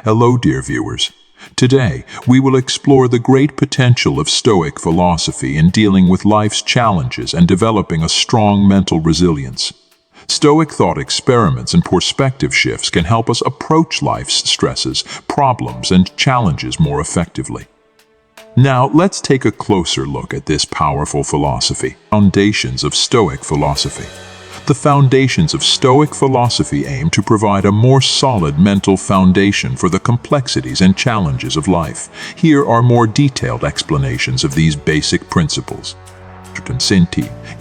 Hello, dear viewers. Today, we will explore the great potential of Stoic philosophy in dealing with life's challenges and developing a strong mental resilience. Stoic thought experiments and perspective shifts can help us approach life's stresses, problems, and challenges more effectively. Now, let's take a closer look at this powerful philosophy. Foundations of Stoic philosophy. The foundations of Stoic philosophy aim to provide a more solid mental foundation for the complexities and challenges of life. Here are more detailed explanations of these basic principles.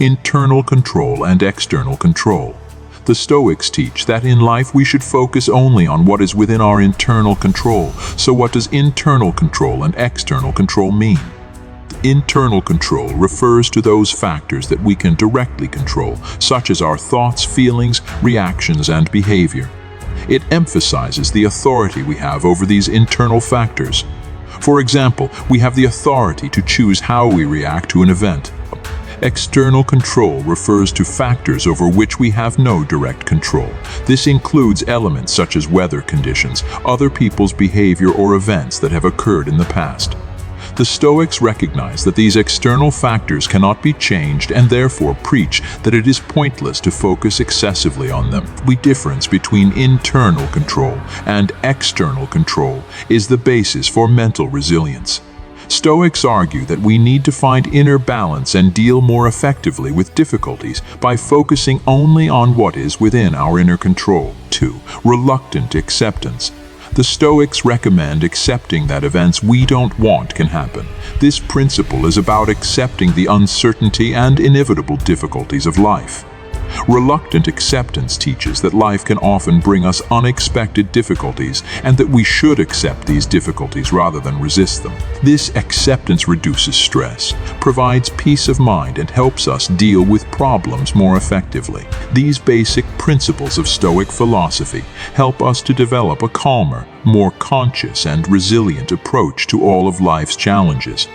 Internal control and external control. The Stoics teach that in life we should focus only on what is within our internal control. So what does internal control and external control mean? Internal control refers to those factors that we can directly control, such as our thoughts, feelings, reactions, and behavior. It emphasizes the authority we have over these internal factors. For example, we have the authority to choose how we react to an event. External control refers to factors over which we have no direct control. This includes elements such as weather conditions, other people's behavior, or events that have occurred in the past. The Stoics recognize that these external factors cannot be changed and therefore preach that it is pointless to focus excessively on them. The difference between internal control and external control is the basis for mental resilience. Stoics argue that we need to find inner balance and deal more effectively with difficulties by focusing only on what is within our inner control. 2. Reluctant acceptance. The Stoics recommend accepting that events we don't want can happen. This principle is about accepting the uncertainty and inevitable difficulties of life. Reluctant acceptance teaches that life can often bring us unexpected difficulties and that we should accept these difficulties rather than resist them. This acceptance reduces stress, provides peace of mind, and helps us deal with problems more effectively. These basic principles of Stoic philosophy help us to develop a calmer, more conscious, and resilient approach to all of life's challenges.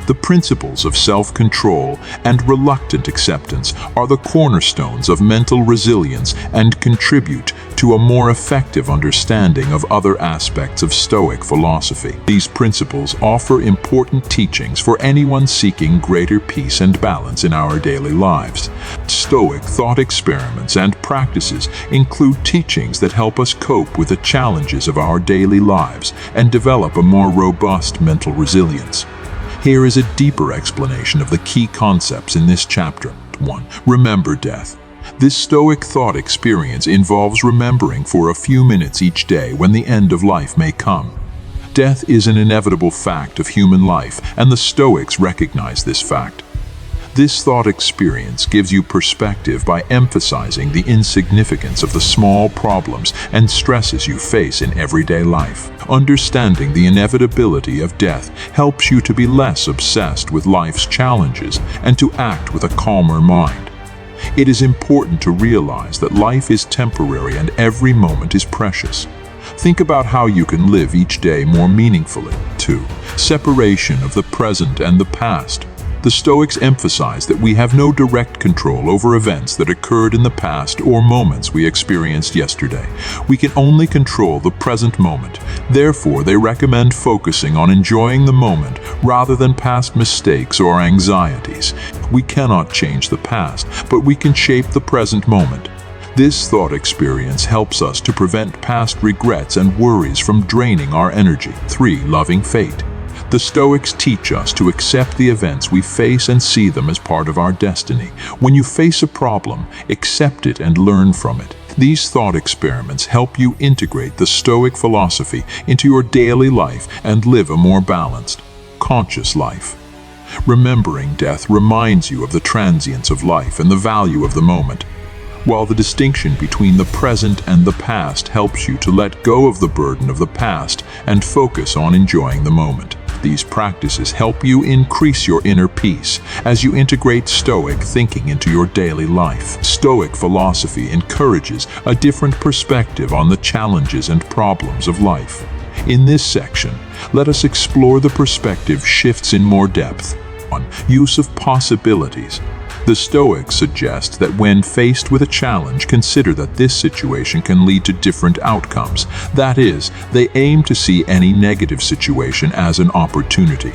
The principles of self-control and reluctant acceptance are the cornerstones of mental resilience and contribute to a more effective understanding of other aspects of Stoic philosophy. These principles offer important teachings for anyone seeking greater peace and balance in our daily lives. Stoic thought experiments and practices include teachings that help us cope with the challenges of our daily lives and develop a more robust mental resilience. Here is a deeper explanation of the key concepts in this chapter. 1. Remember death. This Stoic thought experience involves remembering for a few minutes each day when the end of life may come. Death is an inevitable fact of human life, and the Stoics recognize this fact. This thought experience gives you perspective by emphasizing the insignificance of the small problems and stresses you face in everyday life. Understanding the inevitability of death helps you to be less obsessed with life's challenges and to act with a calmer mind. It is important to realize that life is temporary and every moment is precious. Think about how you can live each day more meaningfully. 2. Separation of the present and the past. The Stoics emphasize that we have no direct control over events that occurred in the past or moments we experienced yesterday. We can only control the present moment. Therefore, they recommend focusing on enjoying the moment rather than past mistakes or anxieties. We cannot change the past, but we can shape the present moment. This thought experience helps us to prevent past regrets and worries from draining our energy. 3. Loving fate. The Stoics teach us to accept the events we face and see them as part of our destiny. When you face a problem, accept it and learn from it. These thought experiments help you integrate the Stoic philosophy into your daily life and live a more balanced, conscious life. Remembering death reminds you of the transience of life and the value of the moment, while the distinction between the present and the past helps you to let go of the burden of the past and focus on enjoying the moment. These practices help you increase your inner peace as you integrate Stoic thinking into your daily life. Stoic philosophy encourages a different perspective on the challenges and problems of life. In this section, let us explore the perspective shifts in more depth. 1. Use of possibilities. The Stoics suggest that when faced with a challenge, consider that this situation can lead to different outcomes. That is, they aim to see any negative situation as an opportunity.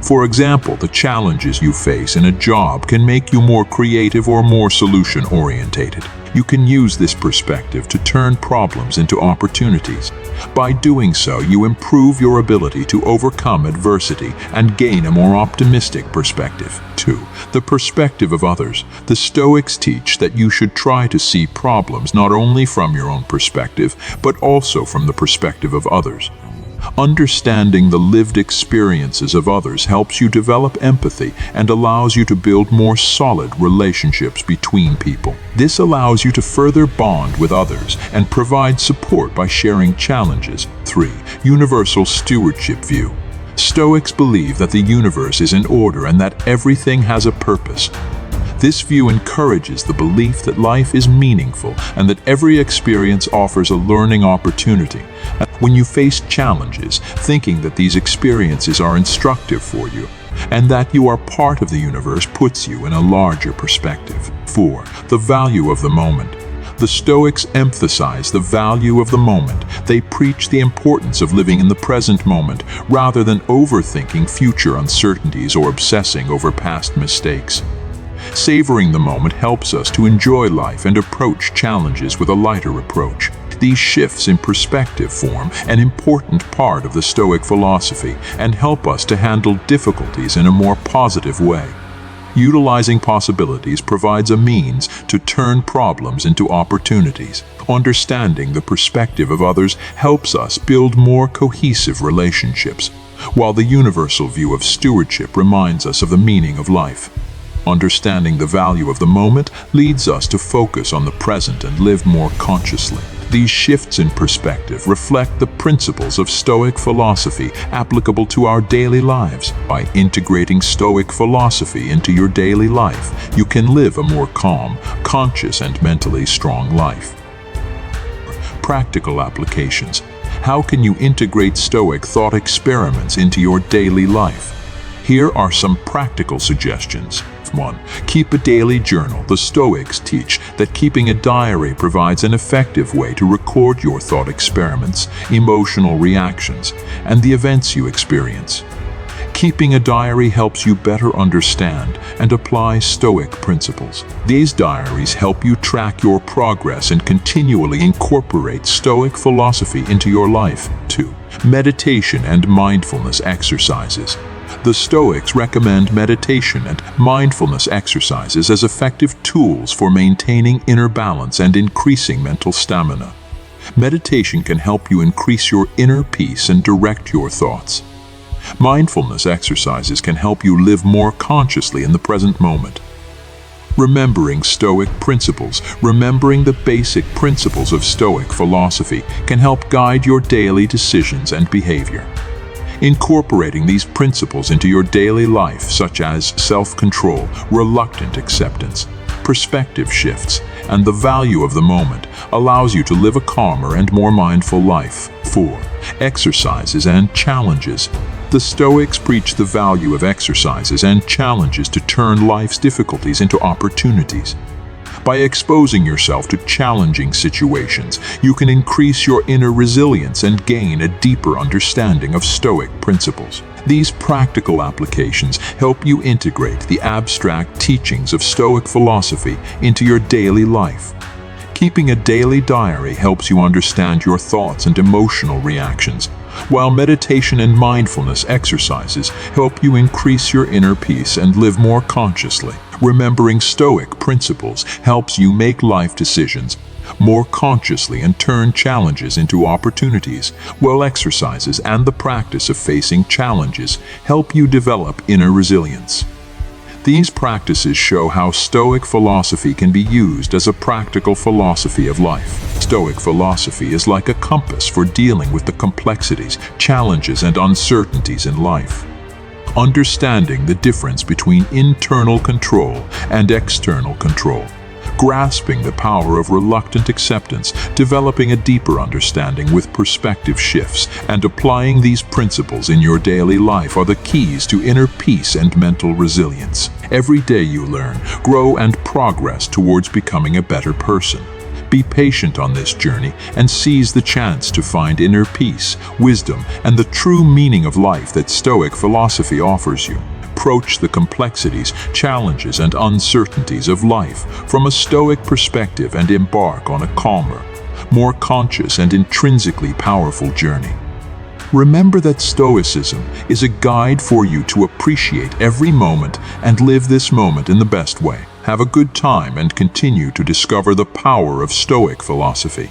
For example, the challenges you face in a job can make you more creative or more solution-orientated. You can use this perspective to turn problems into opportunities. By doing so, you improve your ability to overcome adversity and gain a more optimistic perspective. 2. The perspective of others. The Stoics teach that you should try to see problems not only from your own perspective, but also from the perspective of others. Understanding the lived experiences of others helps you develop empathy and allows you to build more solid relationships between people. This allows you to further bond with others and provide support by sharing challenges. 3. Universal stewardship view. Stoics believe that the universe is in order and that everything has a purpose. This view encourages the belief that life is meaningful and that every experience offers a learning opportunity. When you face challenges, thinking that these experiences are instructive for you and that you are part of the universe puts you in a larger perspective. 4. The value of the moment. The Stoics emphasize the value of the moment. They preach the importance of living in the present moment rather than overthinking future uncertainties or obsessing over past mistakes. Savoring the moment helps us to enjoy life and approach challenges with a lighter approach. These shifts in perspective form an important part of the Stoic philosophy and help us to handle difficulties in a more positive way. Utilizing possibilities provides a means to turn problems into opportunities. Understanding the perspective of others helps us build more cohesive relationships, while the universal view of stewardship reminds us of the meaning of life. Understanding the value of the moment leads us to focus on the present and live more consciously. These shifts in perspective reflect the principles of Stoic philosophy applicable to our daily lives. By integrating Stoic philosophy into your daily life, you can live a more calm, conscious, and mentally strong life. Practical applications. How can you integrate Stoic thought experiments into your daily life? Here are some practical suggestions. 1. Keep a daily journal. The Stoics teach that keeping a diary provides an effective way to record your thought experiments, emotional reactions, and the events you experience. Keeping a diary helps you better understand and apply Stoic principles. These diaries help you track your progress and continually incorporate Stoic philosophy into your life. 2. Meditation and mindfulness exercises. The Stoics recommend meditation and mindfulness exercises as effective tools for maintaining inner balance and increasing mental stamina. Meditation can help you increase your inner peace and direct your thoughts. Mindfulness exercises can help you live more consciously in the present moment. Remembering Stoic principles. Remembering the basic principles of Stoic philosophy can help guide your daily decisions and behavior. Incorporating these principles into your daily life, such as self-control, reluctant acceptance, perspective shifts, and the value of the moment, allows you to live a calmer and more mindful life. 4. Exercises and challenges. The Stoics preach the value of exercises and challenges to turn life's difficulties into opportunities. By exposing yourself to challenging situations, you can increase your inner resilience and gain a deeper understanding of Stoic principles. These practical applications help you integrate the abstract teachings of Stoic philosophy into your daily life. Keeping a daily diary helps you understand your thoughts and emotional reactions, while meditation and mindfulness exercises help you increase your inner peace and live more consciously. Remembering Stoic principles helps you make life decisions more consciously and turn challenges into opportunities, while exercises and the practice of facing challenges help you develop inner resilience. These practices show how Stoic philosophy can be used as a practical philosophy of life. Stoic philosophy is like a compass for dealing with the complexities, challenges, and uncertainties in life. Understanding the difference between internal control and external control grasping the power of reluctant acceptance, developing a deeper understanding with perspective shifts, and applying these principles in your daily life are the keys to inner peace and mental resilience. Every day you learn, grow, and progress towards becoming a better person. Be patient on this journey and seize the chance to find inner peace, wisdom, and the true meaning of life that Stoic philosophy offers you. Approach the complexities, challenges, and uncertainties of life from a Stoic perspective and embark on a calmer, more conscious, and intrinsically powerful journey. Remember that Stoicism is a guide for you to appreciate every moment and live this moment in the best way. Have a good time and continue to discover the power of Stoic philosophy.